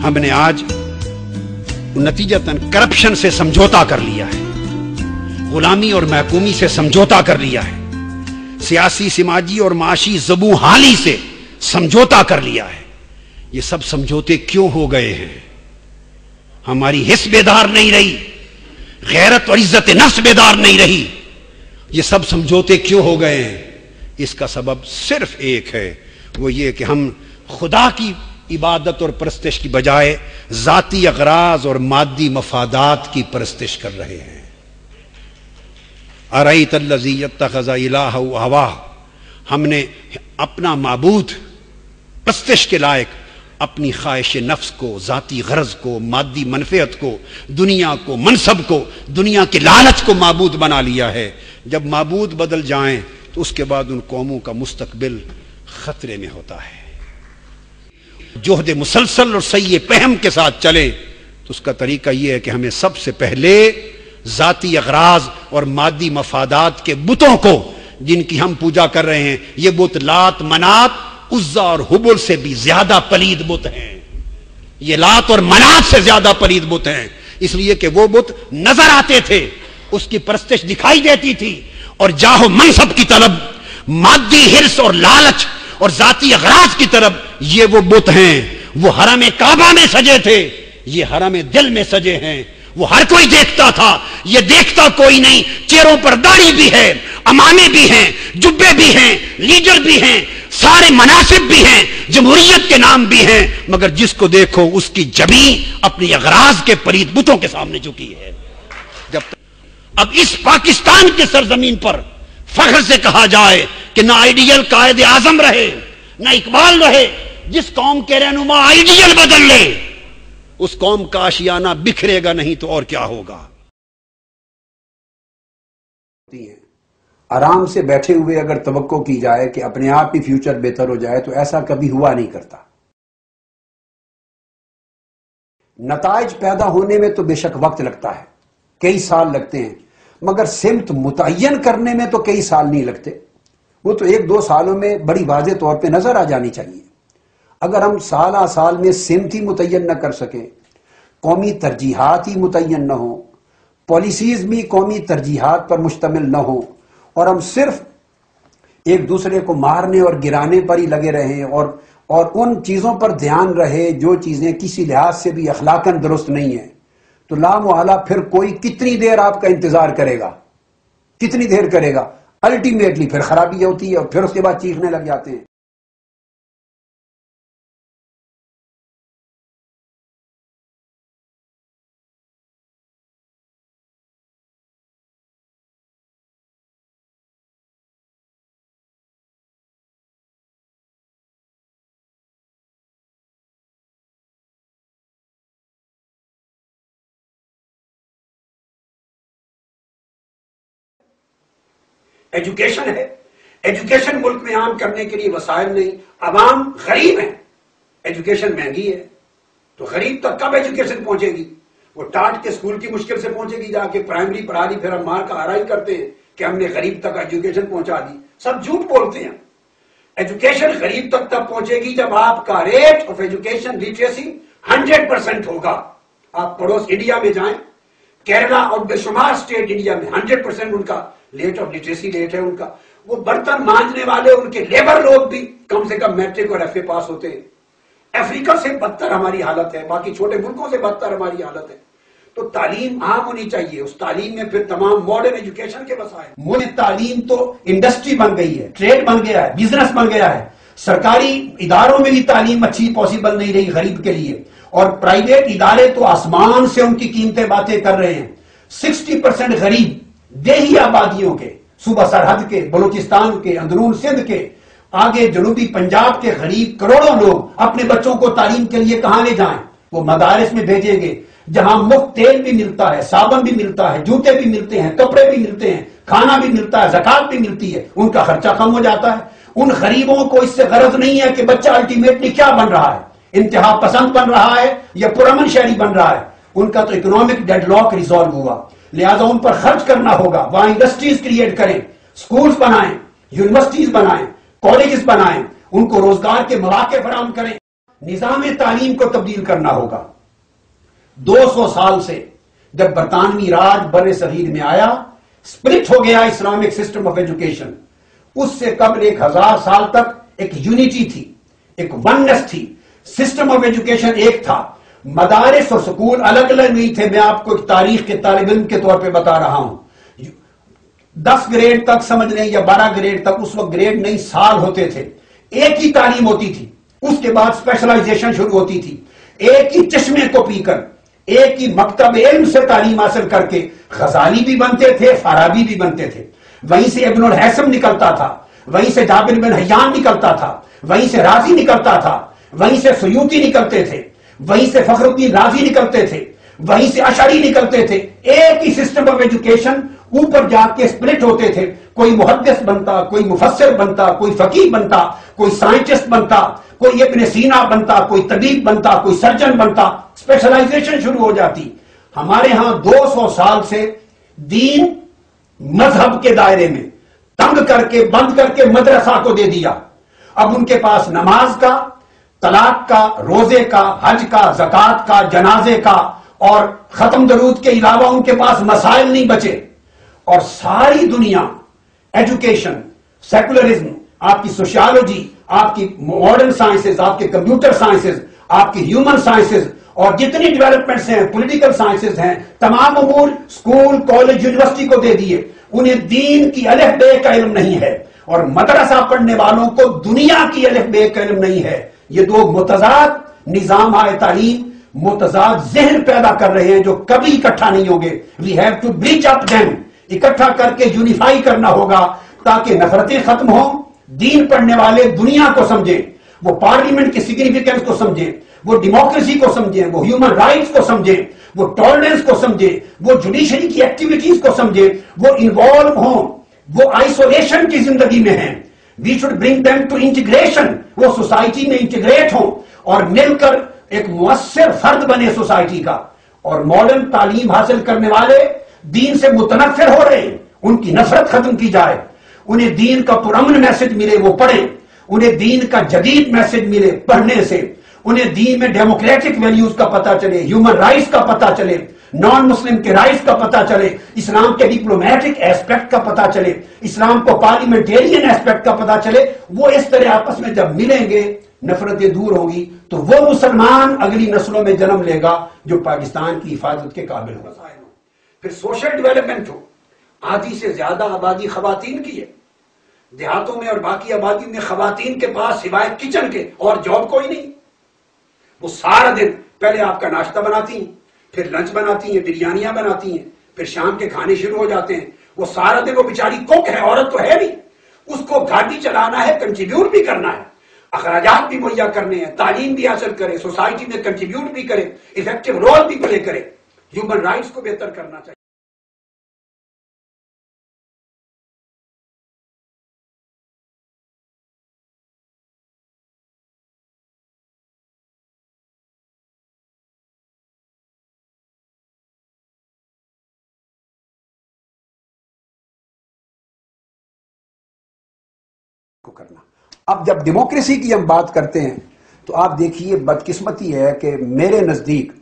ہم نے آج نتیجتاً کرپشن سے سمجھوتا کر لیا ہے، غلامی اور محکومی سے سمجھوتا کر لیا ہے، سیاسی سماجی اور معاشی زبوں حالی سے سمجھوتا کر لیا ہے۔ یہ سب سمجھوتے کیوں ہو گئے ہیں؟ ہماری حس بیدار نہیں رہی، غیرت اور عزت نفس بیدار نہیں رہی۔ یہ سب سمجھوتے کیوں ہو گئے ہیں؟ اس کا سبب صرف ایک ہے، وہ یہ کہ ہم خدا کی عبادت اور پرستش کی بجائے ذاتی اغراض اور مادی مفادات کی پرستش کر رہے ہیں۔ ارأیت الذی یتخذ الہہ ہواہ، ہم نے اپنا معبود پرستش کے لائق اپنی خواہش نفس کو، ذاتی غرض کو، مادی منفعت کو، دنیا کو، منصب کو، دنیا کے لالچ کو معبود بنا لیا ہے۔ جب معبود بدل جائیں تو اس کے بعد ان قوموں کا مستقبل خطرے میں ہوتا ہے۔ جہد مسلسل اور سعی پہم کے ساتھ چلیں تو اس کا طریقہ یہ ہے کہ ہمیں سب سے پہلے ذاتی اغراض اور مادی مفادات کے بتوں کو، جن کی ہم پوجا کر رہے ہیں، یہ بت لات، منات، عزا اور حبل سے بھی زیادہ پلید بت ہیں۔ یہ لات اور منات سے زیادہ پلید بت ہیں، اس لیے کہ وہ بت نظر آتے تھے، اس کی پرستش دکھائی دیتی تھی، اور جاہ و منصب کی طلب، مادی حرص اور لالچ اور ذاتی اغراض کی طرف یہ وہ بت ہیں۔ وہ حرم کعبہ میں سجے تھے، یہ حرم دل میں سجے ہیں۔ وہ ہر کوئی دیکھتا تھا، یہ دیکھتا کوئی نہیں۔ چہروں پر داڑھی بھی ہے، امامے بھی ہیں، جبے بھی ہیں، لیڈر بھی ہیں، سارے مناصب بھی ہیں، جمہوریت کے نام بھی ہیں، مگر جس کو دیکھو اس کی جبیں اپنی اغراض کے پلید بتوں کے سامنے جھکی ہے۔ جب اب اس پاکستان کے سرزمین پر فخر سے کہا جائے کہ نہ آئیڈیل قائد اعظم رہے، نہ اقبال رہے، جس قوم کے رہنما آئیڈیل بدل لے اس قوم کا آشیانہ بکھرے گا نہیں تو اور کیا ہوگا۔ آرام سے بیٹھے ہوئے اگر توقع کی جائے کہ اپنے آپ ہی فیوچر بہتر ہو جائے تو ایسا کبھی ہوا نہیں کرتا۔ نتائج پیدا ہونے میں تو بے شک وقت لگتا ہے، کئی سال لگتے ہیں، مگر سمت متعین کرنے میں تو کئی سال نہیں لگتے۔ وہ تو 1-2 سالوں میں بڑی واضح طور پہ نظر آ جانی چاہیے۔ اگر ہم سالہ سال میں سمت ہی متعین نہ کر سکیں، قومی ترجیحات ہی متعین نہ ہوں، پالیسیز بھی قومی ترجیحات پر مشتمل نہ ہوں، اور ہم صرف ایک دوسرے کو مارنے اور گرانے پر ہی لگے رہیں اور ان چیزوں پر دھیان رہے جو چیزیں کسی لحاظ سے بھی اخلاقاً درست نہیں ہیں، تو لا محالہ پھر کوئی کتنی دیر آپ کا انتظار کرے گا، کتنی دیر کرے گا، الٹیمیٹلی پھر خرابی ہوتی ہے اور پھر اس کے بعد چیخنے لگ جاتے ہیں۔ ایجوکیشن ہے، ایجوکیشن ملک میں عام کرنے کے لیے وسائل نہیں، عوام غریب ہیں، ایجوکیشن مہنگی ہے، تو غریب تک کب ایجوکیشن پہنچے گی؟ وہ ٹاٹ کے اسکول کی مشکل سے پہنچے گی، جا کے پرائمری پڑھا لی، پھر ہم مار کا آرائی کرتے ہیں کہ ہم نے غریب تک ایجوکیشن پہنچا دی۔ سب جھوٹ بولتے ہیں۔ ایجوکیشن غریب تک پہنچے گی جب آپ کا ریٹ آف ایجوکیشن لٹریسی 100% ہوگا۔ آپ پڑوس انڈیا میں جائیں، کیرلا اور بے شمار اسٹیٹ انڈیا میں 100% ان کا ریٹ آف لٹریسی ریٹ ہے ان کا۔ وہ برتن مانجنے والے ان کے لیبر لوگ بھی کم سے کم میٹرک اور ایف اے پاس ہوتے ہیں۔ افریقہ سے بدتر ہماری حالت ہے، باقی چھوٹے ملکوں سے بدتر ہماری حالت ہے۔ تو تعلیم عام ہونی چاہیے، اس تعلیم میں پھر تمام ماڈرن ایجوکیشن کے وسائل۔ ملک تعلیم تو انڈسٹری بن گئی ہے، ٹریڈ بن گیا ہے، بزنس بن گیا ہے۔ سرکاری اداروں میں بھی تعلیم اچھی پاسبل نہیں رہی غریب کے لیے، اور پرائیویٹ ادارے تو آسمان سے ان کی قیمتیں باتیں کر رہے ہیں۔ 60% غریب دیہی آبادیوں کے، صوبہ سرحد کے، بلوچستان کے، اندرون سندھ کے، آگے جنوبی پنجاب کے غریب کروڑوں لوگ اپنے بچوں کو تعلیم کے لیے کہاں لے جائیں؟ وہ مدارس میں بھیجیں گے جہاں مفت تیل بھی ملتا ہے، صابن بھی ملتا ہے، جوتے بھی ملتے ہیں، کپڑے بھی ملتے ہیں، کھانا بھی ملتا ہے، زکوٰۃ بھی ملتی ہے، ان کا خرچہ کم ہو جاتا ہے۔ ان غریبوں کو اس سے غرض نہیں ہے کہ بچہ الٹیمیٹلی کیا بن رہا ہے، انتہا پسند بن رہا ہے یا پرامن شہری بن رہا ہے۔ ان کا تو اکنامک ڈیڈ لاک ریزالو ہوا، لہذا ان پر خرچ کرنا ہوگا، وہاں انڈسٹریز کریٹ کریں، سکولز بنائیں، یونیورسٹیز بنائیں، کالجز بنائیں، ان کو روزگار کے مواقع فراہم کریں۔ نظام تعلیم کو تبدیل کرنا ہوگا۔ 200 سال سے جب برطانوی راج بر صغیر میں آیا، سپلٹ ہو گیا اسلامک سسٹم آف ایجوکیشن، اس سے قبل 1000 سال تک ایک یونٹی تھی، ایک وننس تھی، سسٹم آف ایجوکیشن ایک تھا، مدارس اور سکول الگ الگ نہیں تھے۔ میں آپ کو ایک تاریخ کے طالب علم کے طور پہ بتا رہا ہوں، 10 گریڈ تک سمجھ لیں یا 12 گریڈ تک، اس وقت گریڈ نہیں سال ہوتے تھے، ایک ہی تعلیم ہوتی تھی، اس کے بعد اسپیشلائزیشن شروع ہوتی تھی، ایک ہی چشمے کو پی کر، ایک ہی مکتب علم سے تعلیم حاصل کر کے غزالی بھی بنتے تھے، فارابی بھی بنتے تھے، وہیں سے ابن الحیثم نکلتا تھا، وہیں سے جابر بن حیان نکلتا تھا، وہیں سے رازی نکلتا تھا، وہیں سے سیوطی نکلتے تھے، وہیں سے فخر الدین رازی نکلتے تھے، وہیں سے اشعری نکلتے تھے۔ ایک ہی سسٹم آف ایجوکیشن، اوپر جا کے سپلٹ ہوتے تھے، کوئی محدث بنتا، کوئی مفسر بنتا، کوئی فقیہ بنتا، کوئی سائنٹسٹ بنتا، کوئی ابن سینا بنتا، کوئی طبیب بنتا، کوئی سرجن بنتا، اسپیشلائزیشن شروع ہو جاتی۔ ہمارے ہاں 200 سال سے دین مذہب کے دائرے میں تنگ کر کے بند کر کے مدرسہ کو دے دیا۔ اب ان کے پاس نماز کا، طلاق کا، روزے کا، حج کا، زکوٰۃ کا، جنازے کا اور ختم درود کے علاوہ ان کے پاس مسائل نہیں بچے، اور ساری دنیا ایجوکیشن، سیکولرزم، آپ کی سوشیالوجی، آپ کی ماڈرن سائنسز، آپ کے کمپیوٹر سائنسز، آپ کی ہیومن سائنسز اور جتنی ڈیولپمنٹس ہیں، پولیٹیکل سائنسز ہیں، تمام امور اسکول، کالج، یونیورسٹی کو دے دیے۔ انہیں دین کی الف بے کا علم نہیں ہے، اور مدرسہ پڑھنے والوں کو دنیا کی الف بے کا علم نہیں ہے۔ یہ دو متضاد نظام تعلیم، متضاد ذہن پیدا کر رہے ہیں جو کبھی اکٹھا نہیں ہوں گے۔ We have to breach up them, اکٹھا کر کے یونیفائی کرنا ہوگا تاکہ نفرتیں ختم ہوں، دین پڑھنے والے دنیا کو سمجھیں، وہ پارلیمنٹ کی سگنیفیکینس کو سمجھیں، وہ ڈیموکریسی کو سمجھیں، وہ ہیومن رائٹس کو سمجھیں، وہ ٹالرنس کو سمجھیں، وہ جوڈیشری کی ایکٹیویٹیز کو سمجھیں، وہ انوالو ہوں، وہ آئسولیشن کی زندگی میں ہیں۔ We should bring them to integration, وہ سوسائٹی میں انٹیگریٹ ہوں اور مل کر ایک مؤثر فرد بنے سوسائٹی کا۔ اور ماڈرن تعلیم حاصل کرنے والے دین سے متنفر ہو رہے ہیں، ان کی نفرت ختم کی جائے، انہیں دین کا پرامن میسج ملے وہ پڑھیں، انہیں دین کا جدید میسج ملے پڑھنے سے، انہیں دین میں ڈیموکریٹک ویلیوز کا پتہ چلے، ہیومن رائٹس کا پتہ چلے، نان مسلم کے رائٹس کا پتہ چلے، اسلام کے ڈپلومیٹک ایسپیکٹ کا پتہ چلے، اسلام کو پارلیمنٹیرین ایسپیکٹ کا پتہ چلے۔ وہ اس طرح آپس میں جب ملیں گے، نفرتیں دور ہوں گی، تو وہ مسلمان اگلی نسلوں میں جنم لے گا جو پاکستان کی حفاظت کے قابل ہوگا۔ پھر سوشل ڈیولپمنٹ ہو، آدھی سے زیادہ آبادی خواتین کی ہے، دیہاتوں میں اور باقی آبادی میں خواتین کے پاس سوائے کچن کے اور جاب کوئی نہیں۔ وہ سارا دن پہلے آپ کا ناشتہ بناتی ہیں، پھر لنچ بناتی ہیں، بریانیاں بناتی ہیں، پھر شام کے کھانے شروع ہو جاتے ہیں۔ وہ سارا دن، وہ بیچاری کوک ہے، عورت تو ہے نہیں، اس کو گھر بھی چلانا ہے، کنٹریبیوٹ بھی کرنا ہے، اخراجات بھی مہیا کرنے ہیں، تعلیم بھی حاصل کرے، سوسائٹی میں کنٹریبیوٹ بھی کرے، افیکٹو رول بھی پلے کرے، ہیومن رائٹس کو بہتر کرنا چاہیے۔ کرنا۔ اب جب ڈیموکریسی کی ہم بات کرتے ہیں تو آپ دیکھیے بدقسمتی ہے کہ میرے نزدیک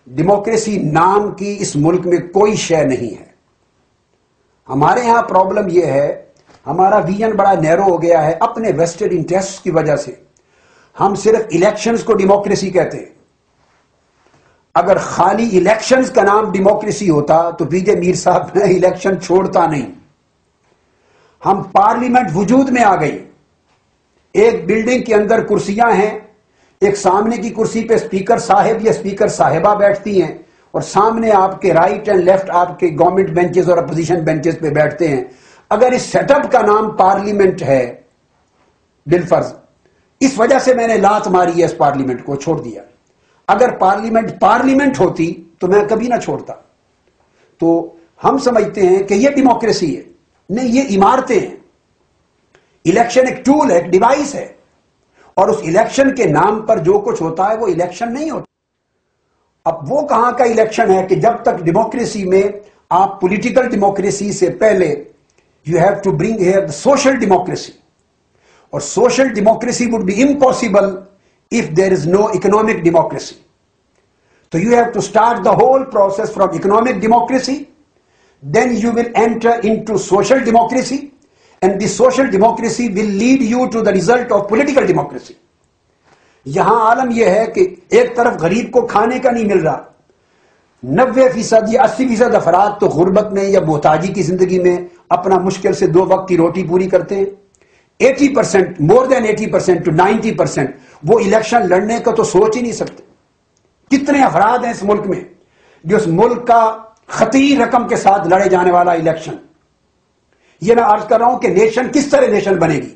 ڈیموکریسی نام کی اس ملک میں کوئی شے نہیں ہے۔ ہمارے ہاں پرابلم یہ ہے، ہمارا ویژن بڑا نیرو ہو گیا ہے اپنے ویسٹڈ انٹرسٹ کی وجہ سے۔ ہم صرف الیکشنز کو ڈیموکریسی کہتے ہیں۔ اگر خالی الیکشنز کا نام ڈیموکریسی ہوتا تو پی جے میر صاحب نے الیکشن چھوڑتا نہیں۔ ہم پارلیمنٹ وجود میں آ گئی، ایک بلڈنگ کے اندر کرسیاں ہیں، ایک سامنے کی کرسی پہ اسپیکر صاحب یا اسپیکر صاحبہ بیٹھتی ہیں، اور سامنے آپ کے رائٹ اینڈ لیفٹ آپ کے گورنمنٹ بینچز اور اپوزیشن بینچز پہ بیٹھتے ہیں۔ اگر اس سیٹ اپ کا نام پارلیمنٹ ہے بالفرض، اس وجہ سے میں نے لات ماری ہے اس پارلیمنٹ کو، چھوڑ دیا۔ اگر پارلیمنٹ ہوتی تو میں کبھی نہ چھوڑتا۔ تو ہم سمجھتے ہیں کہ یہ ڈیموکریسی ہے، نہیں، یہ عمارتیں ہیں۔ الیکشن ایک ٹول ہے، ایک ڈیوائس ہے، اور اس الیکشن کے نام پر جو کچھ ہوتا ہے وہ الیکشن نہیں ہوتا۔ اب وہ کہاں کا الیکشن ہے کہ جب تک ڈیموکریسی میں آپ پولیٹیکل ڈیموکریسی سے پہلے you have to bring here social democracy, اور social democracy would be impossible if there is no economic democracy. So you have to start the whole process from economic democracy, then you will enter into social democracy, and the social democracy will lead you to the result of political democracy. یہاں عالم یہ ہے کہ ایک طرف غریب کو کھانے کا نہیں مل رہا، 90% یا 80% افراد تو غربت میں یا محتاجی کی زندگی میں اپنا مشکل سے 2 وقت کی روٹی پوری کرتے ہیں. 80%، more than 80% to 90% وہ الیکشن لڑنے کا تو سوچ ہی نہیں سکتے. کتنے افراد ہیں اس ملک میں جو اس ملک کا خطیر رقم کے ساتھ لڑے جانے والا الیکشن. یہ میں عرض کر رہا ہوں کہ نیشن کس طرح نیشن بنے گی.